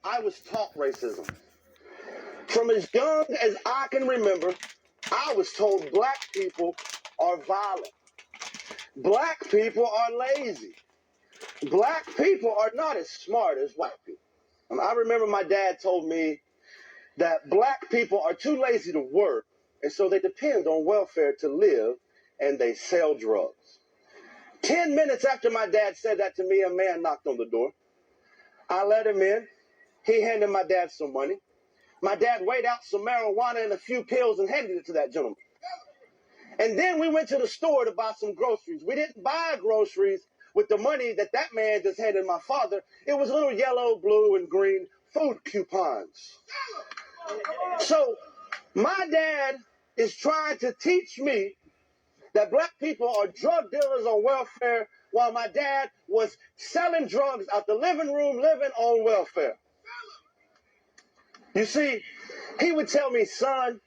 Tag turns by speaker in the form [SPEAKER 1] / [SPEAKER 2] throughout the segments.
[SPEAKER 1] I was taught racism. From as young as I can remember, I was told black people are violent. Black people are lazy. Black people are not as smart as white people. I remember my dad told me that black people are too lazy to work, and so they depend on welfare to live, and they sell drugs. 10 minutes after my dad said that to me, a man knocked on the door. I let him in. He handed my dad some money. My dad weighed out some marijuana and a few pills and handed it to that gentleman. And then we went to the store to buy some groceries. We didn't buy groceries with the money that man just handed my father. It was little yellow, blue, and green food coupons. So my dad is trying to teach me that black people are drug dealers on welfare while my dad was selling drugs out the living room, living on welfare. You see, he would tell me, son,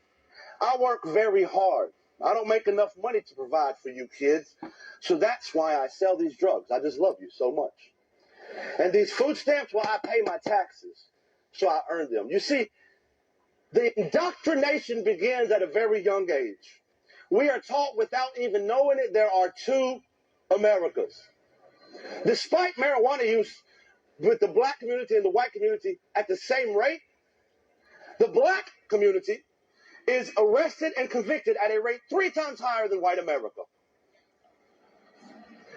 [SPEAKER 1] I work very hard. I don't make enough money to provide for you kids, so that's why I sell these drugs. I just love you so much. And these food stamps, well, I pay my taxes, so I earn them. You see, the indoctrination begins at a very young age. We are taught without even knowing it, there are two Americas. Despite marijuana use with the black community and the white community at the same rate, the black community is arrested and convicted at a rate 3 times higher than white America.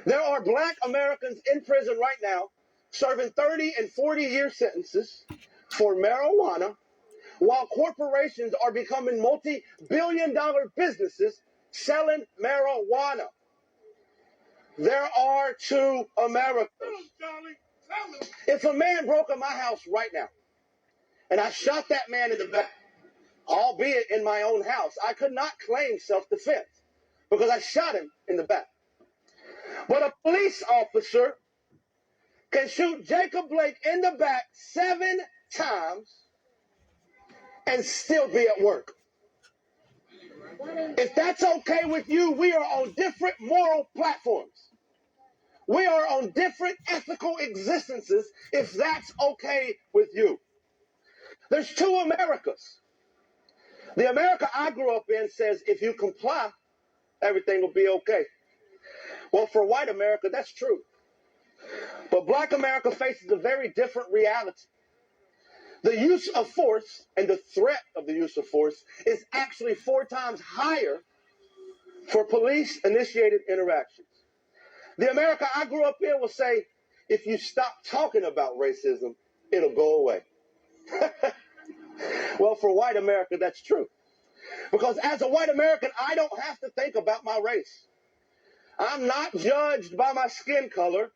[SPEAKER 1] There are black Americans in prison right now serving 30 and 40-year sentences for marijuana, while corporations are becoming multi-billion-dollar businesses selling marijuana. There are two Americas. If a man broke in my house right now and I shot that man in the back, albeit in my own house, I could not claim self-defense because I shot him in the back. But a police officer can shoot Jacob Blake in the back 7 times and still be at work. If that's okay with you, we are on different moral platforms. We are on different ethical existences if that's okay with you. There's two Americas. The America I grew up in says if you comply, everything will be okay. Well, for white America, that's true. But black America faces a very different reality. The use of force and the threat of the use of force is actually 4 times higher for police-initiated interactions. The America I grew up in will say, if you stop talking about racism, it'll go away. Well, for white America, that's true. Because as a white American, I don't have to think about my race. I'm not judged by my skin color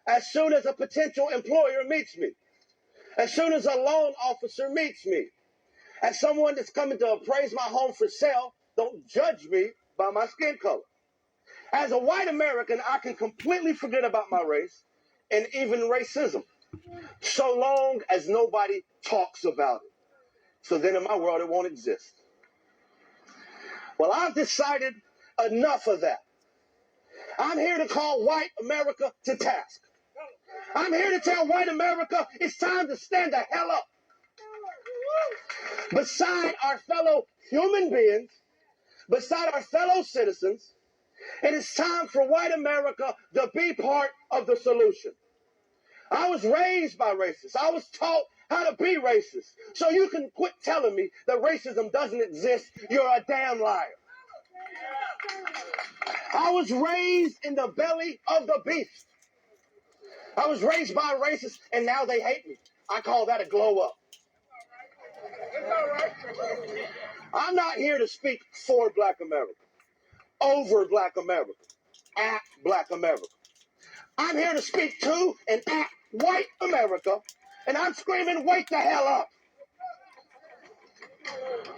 [SPEAKER 1] as soon as a potential employer meets me, as soon as a loan officer meets me, as someone that's coming to appraise my home for sale, don't judge me by my skin color. As a white American, I can completely forget about my race and even racism, so long as nobody talks about it. So then in my world, it won't exist. Well, I've decided enough of that. I'm here to call white America to task. I'm here to tell white America it's time to stand the hell up. Beside our fellow human beings, beside our fellow citizens, it is time for white America to be part of the solution. I was raised by racists. I was taught how to be racist. So you can quit telling me that racism doesn't exist. You're a damn liar. I was raised in the belly of the beast. I was raised by racists, and now they hate me. I call that a glow up. I'm not here to speak for black America, over black America, at black America. I'm here to speak to and at white America, and I'm screaming, wake the hell up.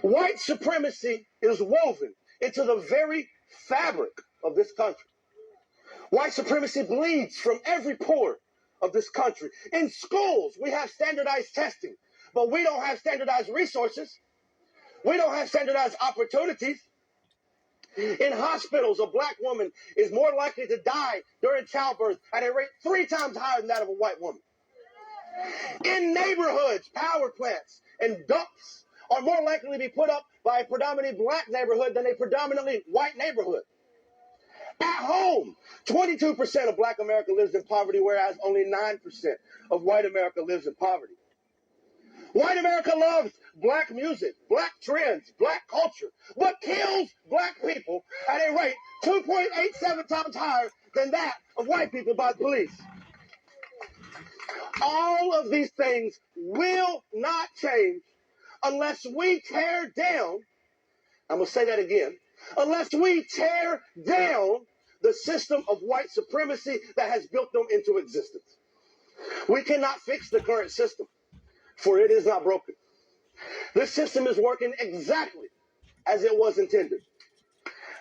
[SPEAKER 1] White supremacy is woven into the very fabric of this country. White supremacy bleeds from every pore of this country. In schools, we have standardized testing, but we don't have standardized resources. We don't have standardized opportunities. In hospitals, a black woman is more likely to die during childbirth at a rate 3 times higher than that of a white woman. In neighborhoods, power plants and dumps are more likely to be put up by a predominantly black neighborhood than a predominantly white neighborhood. At home, 22% of black America lives in poverty, whereas only 9% of white America lives in poverty. White America loves black music, black trends, black culture, but kills black people at a rate 2.87 times higher than that of white people by the police. All of these things will not change unless we tear down, I'm going to say that again, unless we tear down the system of white supremacy that has built them into existence. We cannot fix the current system, for it is not broken. This system is working exactly as it was intended.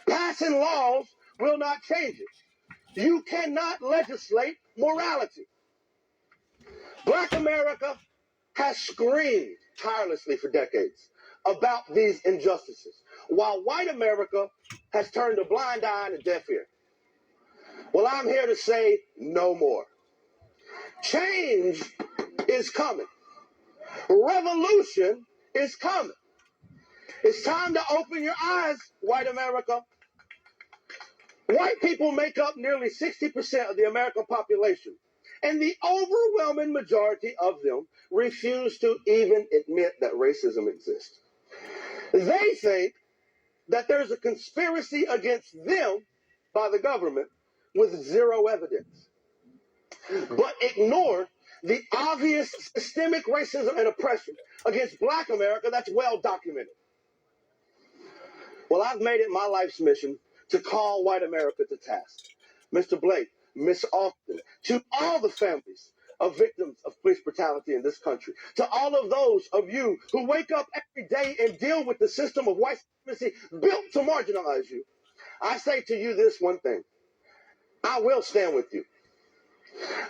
[SPEAKER 1] Passing laws will not change it. You cannot legislate morality. Black America has screamed tirelessly for decades about these injustices, while white America has turned a blind eye and a deaf ear. Well, I'm here to say no more. Change is coming. Revolution is coming. It's time to open your eyes, white America. White people make up nearly 60% of the American population, and the overwhelming majority of them refuse to even admit that racism exists. They think that there's a conspiracy against them by the government with zero evidence, but ignore the obvious systemic racism and oppression against black America that's well documented. Well, I've made it my life's mission to call white America to task. Mr. Blake, Miss Austin, to all the families of victims of police brutality in this country, to all of those of you who wake up every day and deal with the system of white supremacy built to marginalize you, I say to you this one thing: I will stand with you.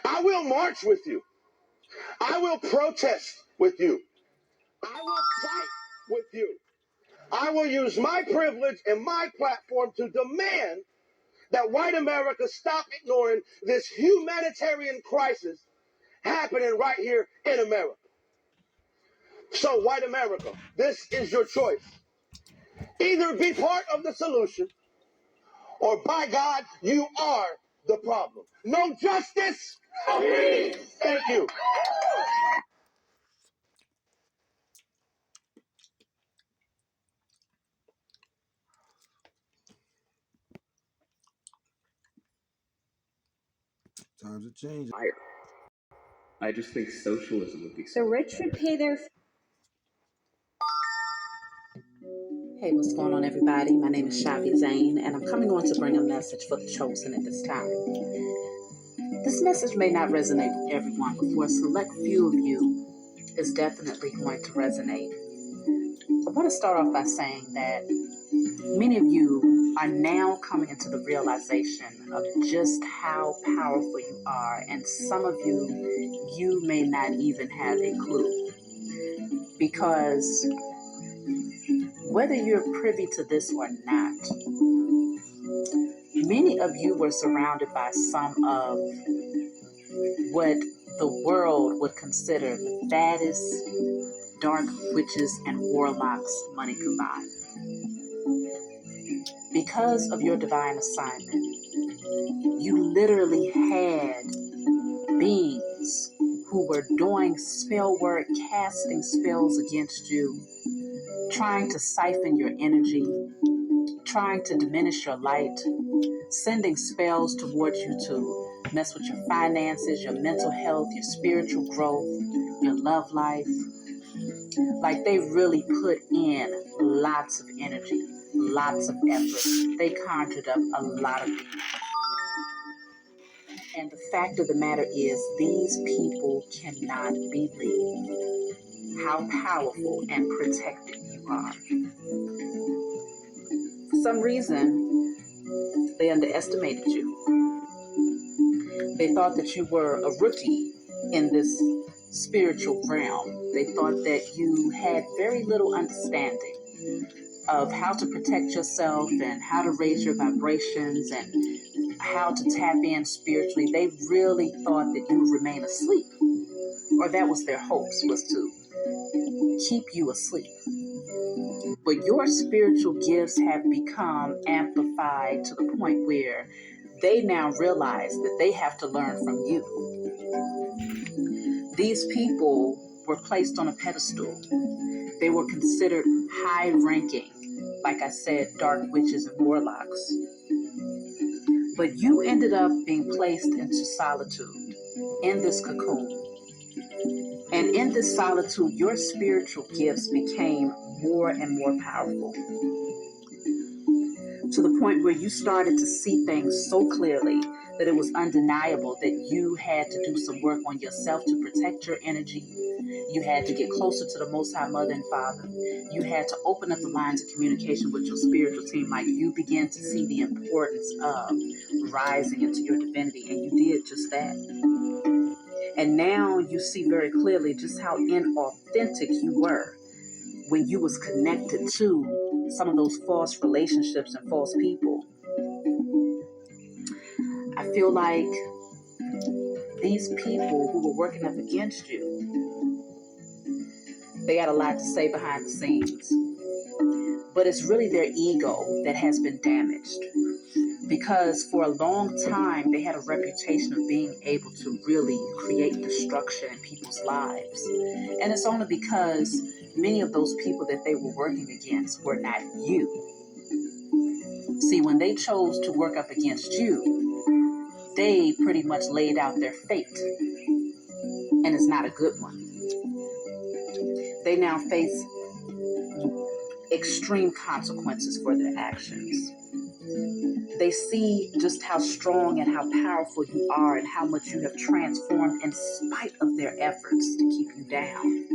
[SPEAKER 1] I will march with you. I will protest with you. I will fight with you. I will use my privilege and my platform to demand that white America stop ignoring this humanitarian crisis happening right here in America. So, white America, this is your choice. Either be part of the solution, or by God, you are the problem. No justice? Agreed. Thank you.
[SPEAKER 2] Times have changed.
[SPEAKER 3] I just think socialism would be
[SPEAKER 4] The rich should pay their. Hey, what's going on, everybody? My name is Shavi Zane, and I'm coming on to bring a message for the chosen at this time. This message may not resonate with everyone, but for a select few of you, it's definitely going to resonate. I want to start off by saying that many of you are now coming into the realization of just how powerful you are, and some of you may not even have a clue. Because whether you're privy to this or not, many of you were surrounded by some of what the world would consider the baddest dark witches and warlocks money could buy. Because of your divine assignment, you literally had beings who were doing spell work, casting spells against you, trying to siphon your energy, trying to diminish your light, sending spells towards you to mess with your finances, your mental health, your spiritual growth, your love life. Like, they really put in lots of energy, lots of effort. They conjured up a lot of demons. And the fact of the matter is, these people cannot believe how powerful and protected you are. For some reason, they underestimated you. They thought that you were a rookie in this spiritual realm. They thought that you had very little understanding of how to protect yourself and how to raise your vibrations and how to tap in spiritually. They really thought that you would remain asleep. or that was their hopes, was to keep you asleep. But your spiritual gifts have become amplified to the point where they now realize that they have to learn from you. These people were placed on a pedestal. They were considered high-ranking, like I said, dark witches and warlocks. But you ended up being placed into solitude, in this cocoon. And in this solitude, your spiritual gifts became more and more powerful, to the point where you started to see things so clearly that it was undeniable that you had to do some work on yourself to protect your energy. You had to get closer to the Most High Mother and Father. You had to open up the lines of communication with your spiritual team. Like, you began to see the importance of rising into your divinity, and you did just that. And now you see very clearly just how inauthentic you were when you was connected to some of those false relationships and false people. I feel like these people who were working up against you, they got a lot to say behind the scenes. But it's really their ego that has been damaged. Because for a long time, they had a reputation of being able to really create destruction in people's lives. And it's only because many of those people that they were working against were not you. See, when they chose to work up against you, they pretty much laid out their fate. And it's not a good one. They now face extreme consequences for their actions. They see just how strong and how powerful you are and how much you have transformed in spite of their efforts to keep you down.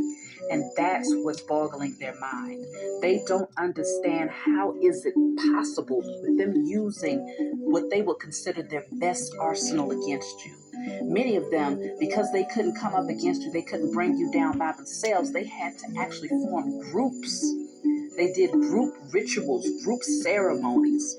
[SPEAKER 4] And that's what's boggling their mind. They don't understand how is it possible with them using what they would consider their best arsenal against you. Many of them, because they couldn't come up against you, they couldn't bring you down by themselves, they had to actually form groups. They did group rituals, group ceremonies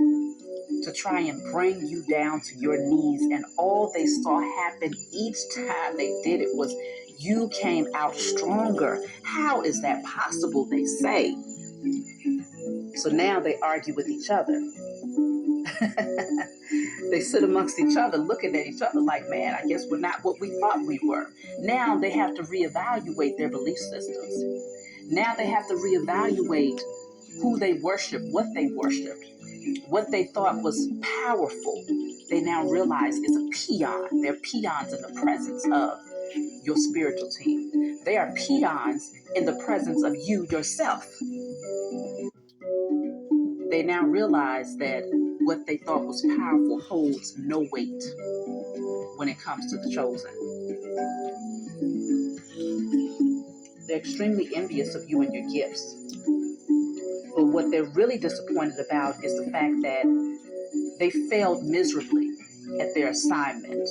[SPEAKER 4] to try and bring you down to your knees. And all they saw happen each time they did it was you came out stronger. How is that possible, they say? So now they argue with each other. They sit amongst each other looking at each other like, man, I guess we're not what we thought we were. Now they have to reevaluate their belief systems. Now they have to reevaluate who they worship, what they worshiped, what they thought was powerful. They now realize is a peon. They're peons in the presence of your spiritual team. They are peons in the presence of you yourself. They now realize that what they thought was powerful holds no weight when it comes to the chosen. They're extremely envious of you and your gifts. But what they're really disappointed about is the fact that they failed miserably at their assignment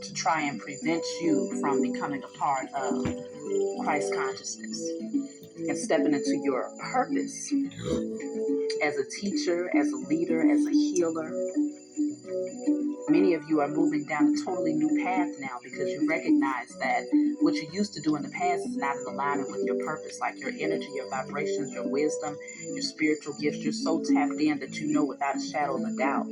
[SPEAKER 4] to try and prevent you from becoming a part of Christ consciousness and stepping into your purpose as a teacher, as a leader, as a healer. Many of you are moving down a totally new path now because you recognize that what you used to do in the past is not in alignment with your purpose, like your energy, your vibrations, your wisdom, your spiritual gifts. You're so tapped in that you know without a shadow of a doubt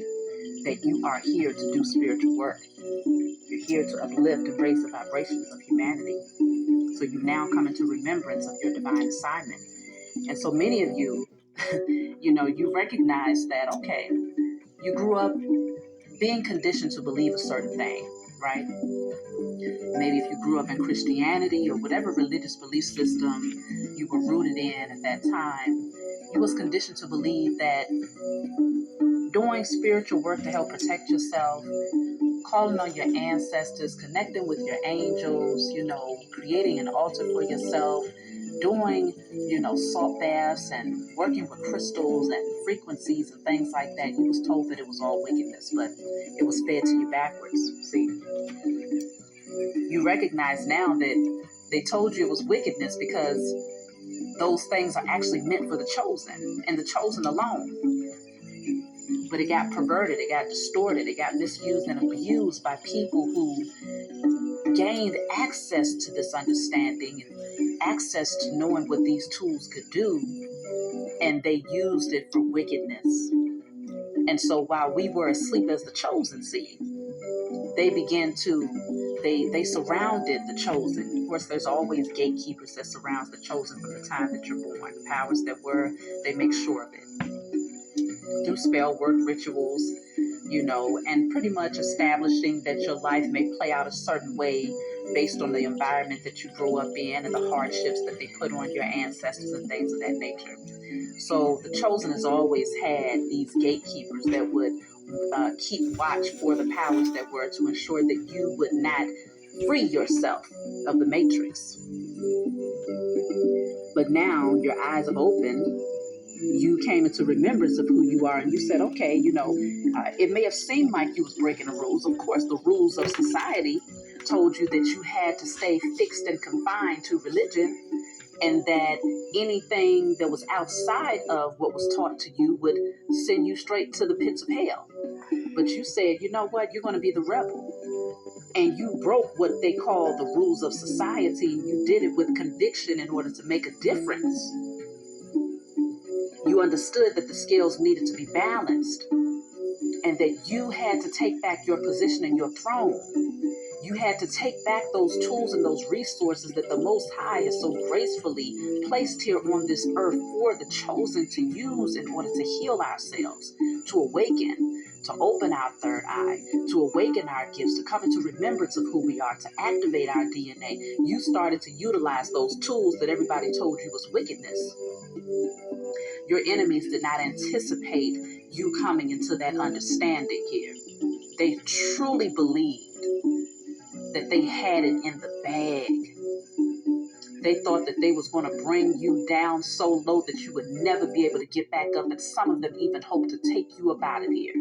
[SPEAKER 4] that you are here to do spiritual work. You're here to uplift and raise the vibrations of humanity. So you now come into remembrance of your divine assignment. And so many of you, you recognize that, okay, you grew up being conditioned to believe a certain thing, right? Maybe if you grew up in Christianity or whatever religious belief system you were rooted in at that time, you was conditioned to believe that doing spiritual work to help protect yourself, calling on your ancestors, connecting with your angels, creating an altar for yourself, doing, salt baths and working with crystals and frequencies and things like that, you was told that it was all wickedness, but it was fed to you backwards. See, you recognize now that they told you it was wickedness because those things are actually meant for the chosen and the chosen alone. But it got perverted, it got distorted, it got misused and abused by people who gained access to this understanding and access to knowing what these tools could do, and they used it for wickedness. And so while we were asleep as the chosen seed, they began to, they surrounded the chosen. Of course, there's always gatekeepers that surrounds the chosen from the time that you're born. The powers that were, they make sure of it. Do spell work, rituals, and pretty much establishing that your life may play out a certain way based on the environment that you grow up in and the hardships that they put on your ancestors and things of that nature. So the chosen has always had these gatekeepers that would keep watch for the powers that were to ensure that you would not free yourself of the matrix. But now your eyes have opened. You came into remembrance of who you are, and you said, okay, it may have seemed like you was breaking the rules. Of course, the rules of society told you that you had to stay fixed and confined to religion, and that anything that was outside of what was taught to you would send you straight to the pits of hell. But you said, you know what, you're going to be the rebel. And you broke what they call the rules of society. You did it with conviction in order to make a difference. You understood that the scales needed to be balanced and that you had to take back your position and your throne. You had to take back those tools and those resources that the Most High has so gracefully placed here on this earth for the chosen to use in order to heal ourselves, to awaken, to open our third eye, to awaken our gifts, to come into remembrance of who we are, to activate our DNA. You started to utilize those tools that everybody told you was wickedness. Your enemies did not anticipate you coming into that understanding here. They truly believed that they had it in the bag. They thought that they was going to bring you down so low that you would never be able to get back up, and some of them even hoped to take you up out of here.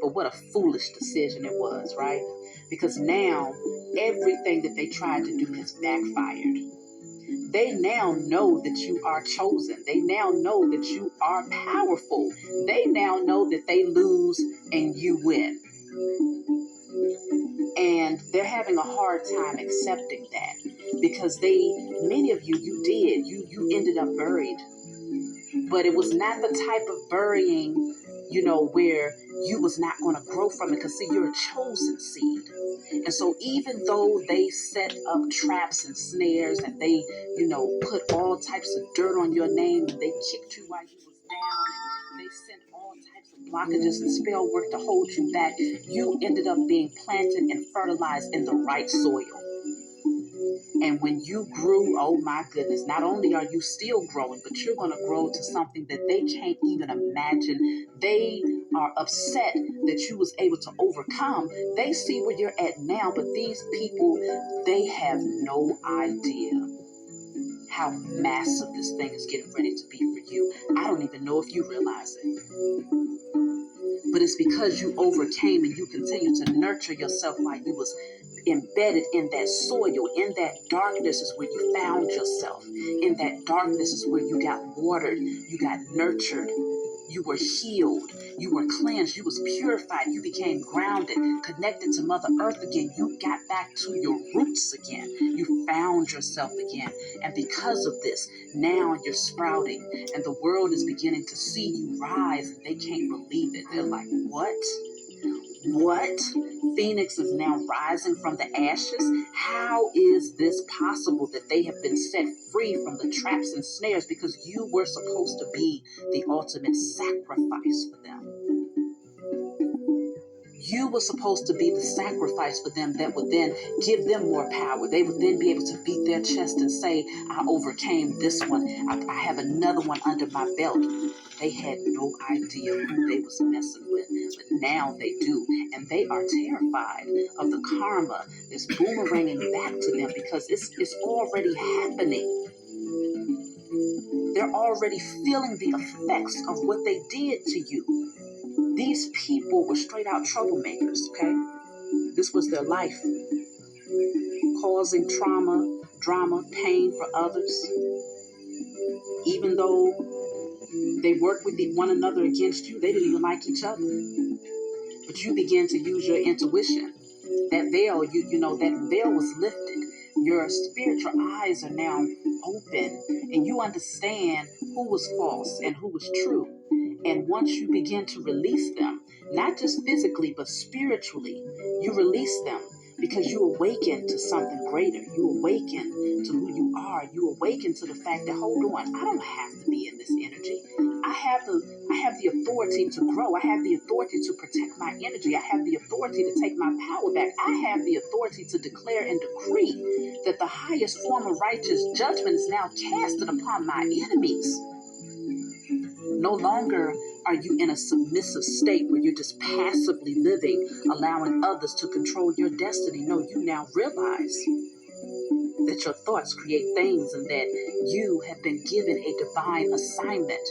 [SPEAKER 4] But what a foolish decision it was, right? Because now everything that they tried to do has backfired. They now know that you are chosen. They now know that you are powerful. They now know that they lose and you win. And they're having a hard time accepting that because many of you ended up buried. But it was not the type of burying, where you was not going to grow from it. Because see, you're a chosen seed. And so even though they set up traps and snares and they, put all types of dirt on your name and they kicked you while you was down and they sent all types of blockages and spell work to hold you back, you ended up being planted and fertilized in the right soil. And when you grew, oh my goodness, not only are you still growing, but you're going to grow to something that they can't even imagine. They are upset that you was able to overcome. They see where you're at now, but these people, they have no idea how massive this thing is getting ready to be for you. I don't even know if you realize it. But it's because you overcame and you continue to nurture yourself while you was embedded in that soil. In that darkness is where you found yourself. In that darkness is where you got watered, you got nurtured, you were healed, you were cleansed, you was purified, you became grounded, connected to Mother Earth again. You got back to your roots again. You found yourself again. And because of this, now you're sprouting and the world is beginning to see you rise and they can't believe it. They're like, what? What? Phoenix is now rising from the ashes? How is this possible that they have been set free from the traps and snares because you were supposed to be the ultimate sacrifice for them? You were supposed to be the sacrifice for them that would then give them more power. They would then be able to beat their chest and say, I overcame this one. I have another one under my belt. They had no idea who they was messing with, but now they do. And they are terrified of the karma that's boomeranging back to them because it's already happening. They're already feeling the effects of what they did to you. These people were straight out troublemakers, okay? This was their life. Causing trauma, drama, pain for others. Even though they worked with one another against you, they didn't even like each other. But you began to use your intuition. That veil, that veil was lifted. Your spiritual eyes are now open, and you understand who was false and who was true. And once you begin to release them, not just physically, but spiritually, you release them because you awaken to something greater. You awaken to who you are. You awaken to the fact that, hold on, I don't have to be in this energy. I have the authority to grow. I have the authority to protect my energy. I have the authority to take my power back. I have the authority to declare and decree that the highest form of righteous judgment is now casted upon my enemies. No longer are you in a submissive state where you're just passively living, allowing others to control your destiny. No, you now realize that your thoughts create things and that you have been given a divine assignment.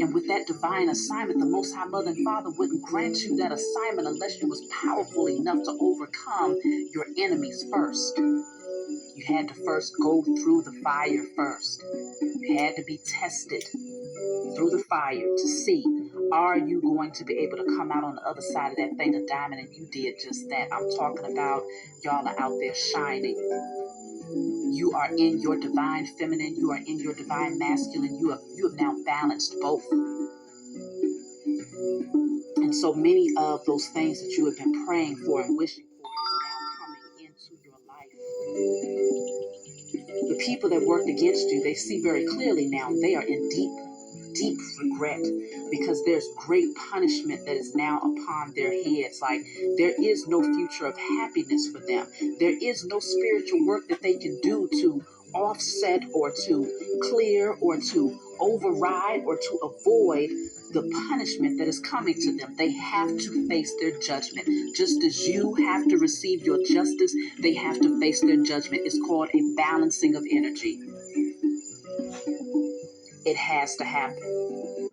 [SPEAKER 4] And with that divine assignment, the Most High Mother and Father wouldn't grant you that assignment unless you was powerful enough to overcome your enemies first. You had to first go through the fire first. You had to be tested through the fire to see, are you going to be able to come out on the other side of that thing of diamond? And you did just that. I'm talking about y'all are out there shining. You are in your divine feminine. You are in your divine masculine. You have now balanced both. And so many of those things that you have been praying for and wishing for is now coming into your life. The people that worked against you, they see very clearly now they are in deep regret, because there's great punishment that is now upon their heads. Like, there is no future of happiness for them. There is no spiritual work that they can do to offset or to clear or to override or to avoid the punishment that is coming to them. They have to face their judgment. Just as you have to receive your justice, they have to face their judgment. It's called a balancing of energy. It has to happen.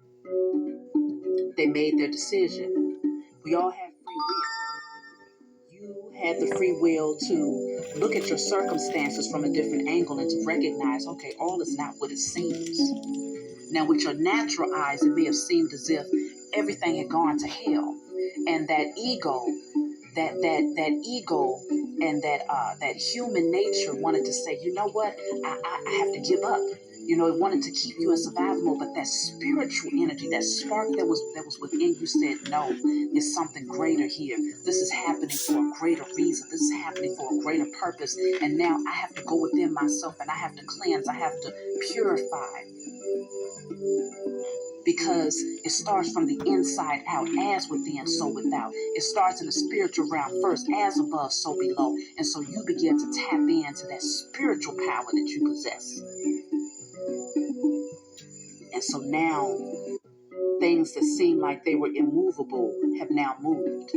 [SPEAKER 4] They made their decision. We all have free will. You had the free will to look at your circumstances from a different angle and to recognize, okay, all is not what it seems. Now, with your natural eyes, it may have seemed as if everything had gone to hell. And that ego, that ego and that human nature wanted to say, you know what, I have to give up. It wanted to keep you in survival mode, but that spiritual energy, that spark that was within you said, no, there's something greater here. This is happening for a greater reason. This is happening for a greater purpose. And now I have to go within myself and I have to cleanse. I have to purify. Because it starts from the inside out, as within, so without. It starts in the spiritual realm first, as above, so below. And so you begin to tap into that spiritual power that you possess. And so now, things that seem like they were immovable have now moved.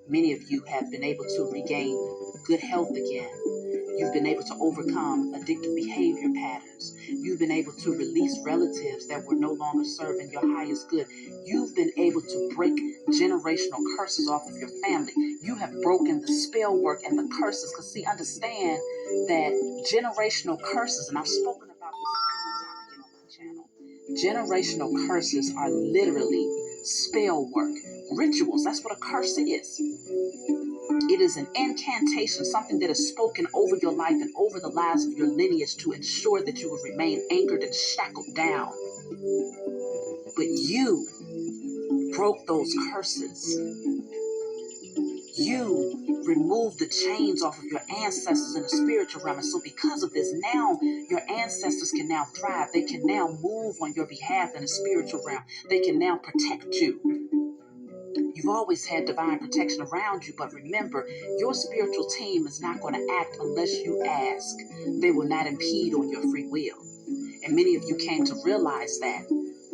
[SPEAKER 4] Many of you have been able to regain good health again. You've been able to overcome addictive behavior patterns. You've been able to release relatives that were no longer serving your highest good. You've been able to break generational curses off of your family. You have broken the spell work and the curses. Because see, understand that generational curses, and I've spoken about this time and time again on my channel, generational curses are literally spell work, rituals. That's what a curse is. It is an incantation, something that is spoken over your life and over the lives of your lineage to ensure that you will remain anchored and shackled down. But you broke those curses. You removed the chains off of your ancestors in the spiritual realm. And so because of this, now your ancestors can now thrive. They can now move on your behalf in the spiritual realm. They can now protect you. You've always had divine protection around you, but remember, your spiritual team is not going to act unless you ask. They will not impede on your free will. And many of you came to realize that.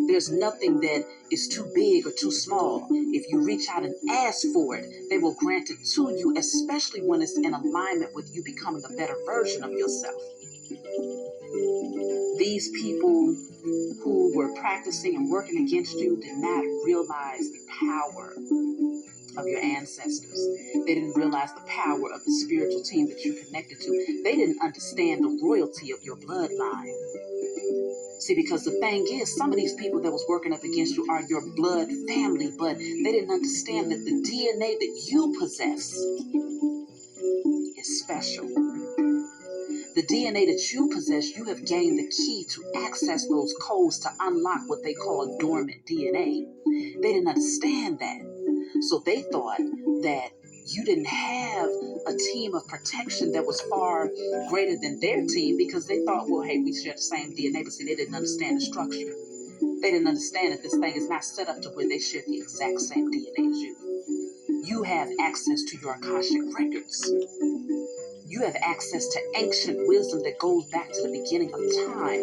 [SPEAKER 4] There's nothing that is too big or too small. If you reach out and ask for it, they will grant it to you, especially when it's in alignment with you becoming a better version of yourself. These people who were practicing and working against you did not realize the power of your ancestors. They didn't realize the power of the spiritual team that you connected to. They didn't understand the royalty of your bloodline. See, because the thing is, some of these people that was working up against you are your blood family, but they didn't understand that the DNA that you possess is special. The DNA that you possess, you have gained the key to access those codes to unlock what they call dormant DNA. They didn't understand that. So they thought that you didn't have a team of protection that was far greater than their team because they thought, well, hey, we share the same DNA, but see, they didn't understand the structure. They didn't understand that this thing is not set up to where they share the exact same DNA as you. You have access to your Akashic records. You have access to ancient wisdom that goes back to the beginning of time.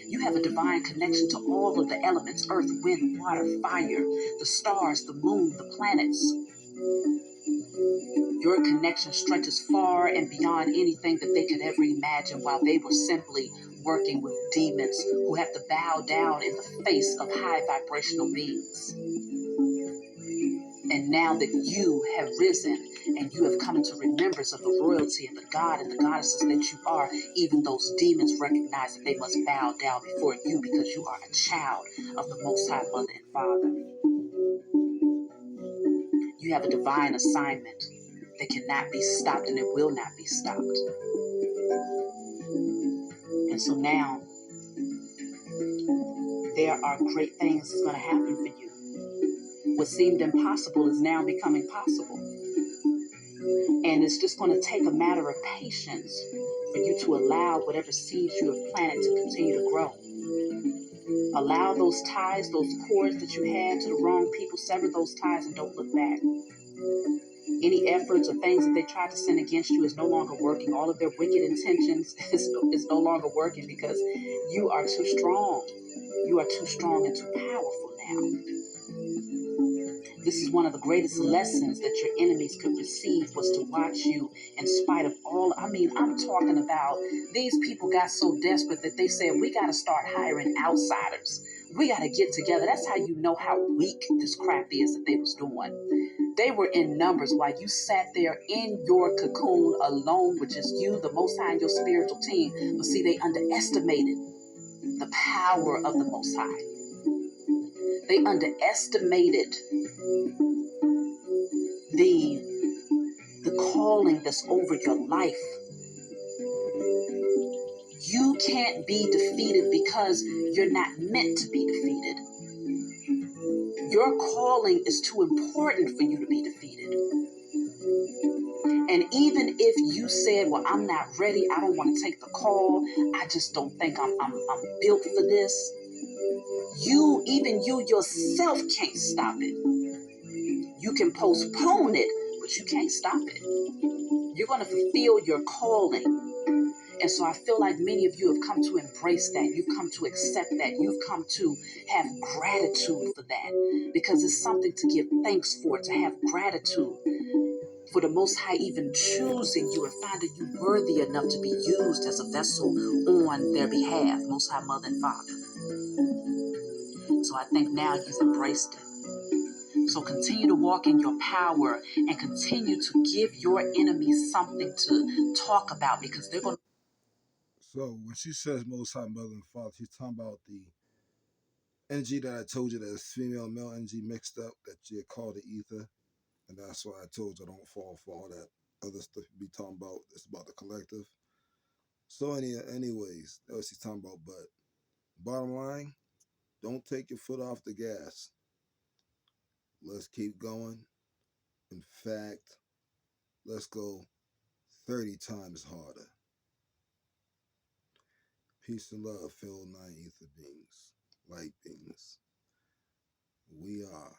[SPEAKER 4] You have a divine connection to all of the elements: earth, wind, water, fire, the stars, the moon, the planets. Your connection stretches far and beyond anything that they could ever imagine, while they were simply working with demons who have to bow down in the face of high vibrational beings. And now that you have risen and you have come into remembrance of the royalty and the God and the goddesses that you are, even those demons recognize that they must bow down before you because you are a child of the Most High Mother and Father. You have a divine assignment that cannot be stopped, and it will not be stopped. And so now there are great things that's going to happen for you. What seemed impossible is now becoming possible. And it's just going to take a matter of patience for you to allow whatever seeds you have planted to continue to grow. Allow those ties, those cords that you had to the wrong people, sever those ties and don't look back. Any efforts or things that they tried to send against you is no longer working. All of their wicked intentions is no longer working because you are too strong. You are too strong and too powerful now. This is one of the greatest lessons that your enemies could receive, was to watch you in spite of all. I'm talking about these people got so desperate that they said, we got to start hiring outsiders. We got to get together. That's how you know how weak this crap is that they was doing. They were in numbers while you sat there in your cocoon alone, which is you, the Most High, and your spiritual team. But see, they underestimated the power of the Most High. They underestimated the calling that's over your life. You can't be defeated because you're not meant to be defeated. Your calling is too important for you to be defeated. And even if you said, well, I'm not ready, I don't want to take the call, I just don't think I'm built for this, you yourself can't stop it. You can postpone it, but you can't stop it. You're going to fulfill your calling. And so I feel like many of you have come to embrace that. You've come to accept that. You've come to have gratitude for that, because it's something to give thanks for, to have gratitude for the Most High even choosing you and finding you worthy enough to be used as a vessel on their behalf, Most High Mother and Father. So I think now you've embraced it. So continue to walk in your power and continue to give your enemies something to talk about, because they're going to.
[SPEAKER 2] So when she says Most High Mother and Father, she's talking about the energy that I told you that is female and male energy mixed up, that you call the ether. And that's why I told you I don't fall for all that other stuff you be talking about. It's about the collective. So anyways, that's what she's talking about. But bottom line, don't take your foot off the gas. Let's keep going. In fact, let's go 30 times harder. Peace and love, fellow nine ether beings, light beings. We are.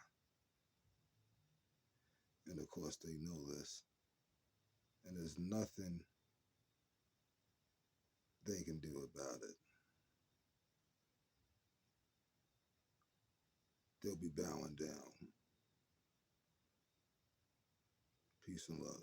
[SPEAKER 2] And of course they know this. And there's nothing they can do about it. They'll be bowing down. Peace and love.